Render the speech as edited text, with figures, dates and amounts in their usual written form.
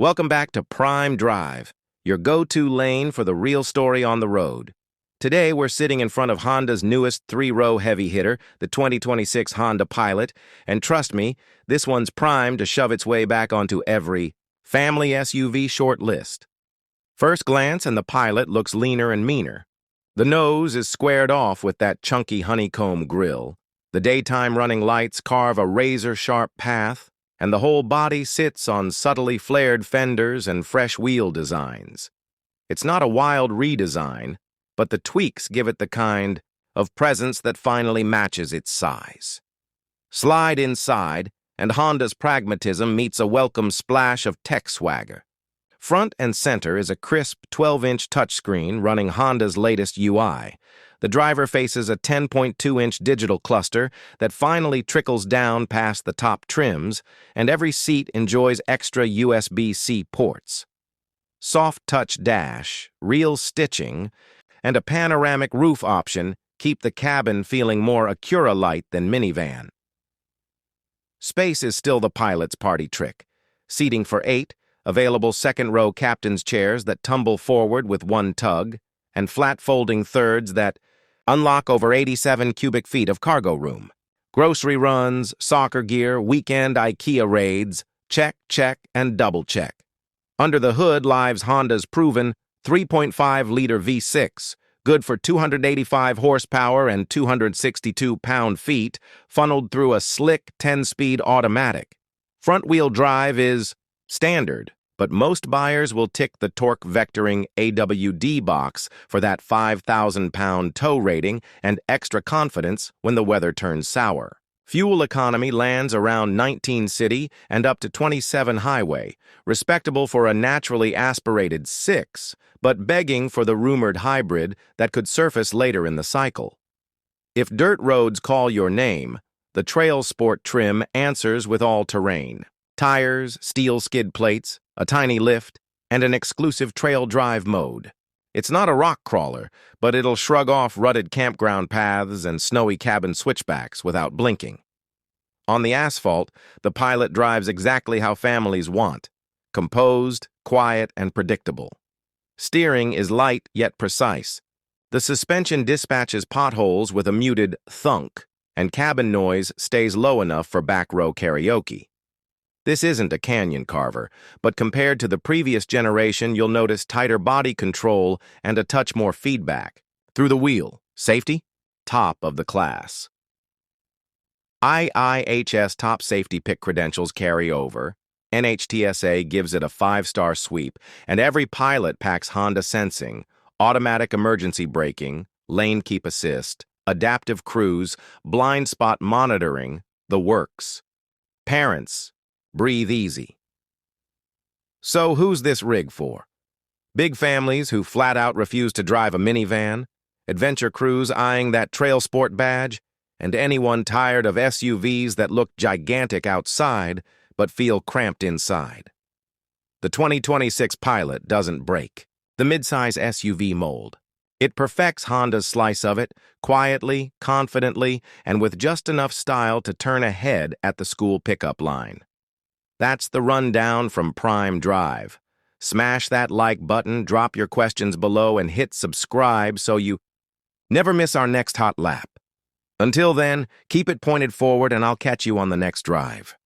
Welcome back to Prime Drive, your go-to lane for the real story on the road. Today, we're sitting in front of Honda's newest three-row heavy hitter, the 2026 Honda Pilot, and trust me, this one's primed to shove its way back onto every family SUV short list. First glance, and the Pilot looks leaner and meaner. The nose is squared off with that chunky honeycomb grille. The daytime running lights carve a razor-sharp path, and the whole body sits on subtly flared fenders and fresh wheel designs. It's not a wild redesign, but the tweaks give it the kind of presence that finally matches its size. Slide inside, and Honda's pragmatism meets a welcome splash of tech swagger. Front and center is a crisp 12-inch touchscreen running Honda's latest UI. The driver faces a 10.2-inch digital cluster that finally trickles down past the top trims, and every seat enjoys extra USB-C ports. Soft-touch dash, real stitching, and a panoramic roof option keep the cabin feeling more Acura-light than minivan. Space is still the Pilot's party trick. Seating for 8, available second-row captain's chairs that tumble forward with one tug, and flat folding thirds that unlock over 87 cubic feet of cargo room. Grocery runs, soccer gear, weekend IKEA raids, check, check, and double check. Under the hood lies Honda's proven 3.5-liter V6, good for 285 horsepower and 262 pound-feet, funneled through a slick 10-speed automatic. Front-wheel drive is standard, but most buyers will tick the torque vectoring AWD box for that 5,000-pound tow rating and extra confidence when the weather turns sour. Fuel economy lands around 19 city and up to 27 highway, respectable for a naturally aspirated 6, but begging for the rumored hybrid that could surface later in the cycle. If dirt roads call your name, the TrailSport trim answers with all-terrain. Tires, steel skid plates, a tiny lift, and an exclusive trail drive mode. It's not a rock crawler, but it'll shrug off rutted campground paths and snowy cabin switchbacks without blinking. On the asphalt, the Pilot drives exactly how families want: composed, quiet, and predictable. Steering is light yet precise. The suspension dispatches potholes with a muted thunk, and cabin noise stays low enough for back-row karaoke. This isn't a canyon carver, but compared to the previous generation, you'll notice tighter body control and a touch more feedback. Through the wheel, safety, top of the class. IIHS top safety pick credentials carry over. NHTSA gives it a 5-star sweep, and every Pilot packs Honda sensing, automatic emergency braking, lane keep assist, adaptive cruise, blind spot monitoring, the works. Parents, breathe easy. So who's this rig for? Big families who flat out refuse to drive a minivan, adventure crews eyeing that TrailSport badge, and anyone tired of SUVs that look gigantic outside but feel cramped inside. The 2026 Pilot doesn't break the midsize SUV mold. It perfects Honda's slice of it, quietly, confidently, and with just enough style to turn ahead at the school pickup line. That's the rundown from Prime Drive. Smash that like button, drop your questions below, and hit subscribe so you never miss our next hot lap. Until then, keep it pointed forward and I'll catch you on the next drive.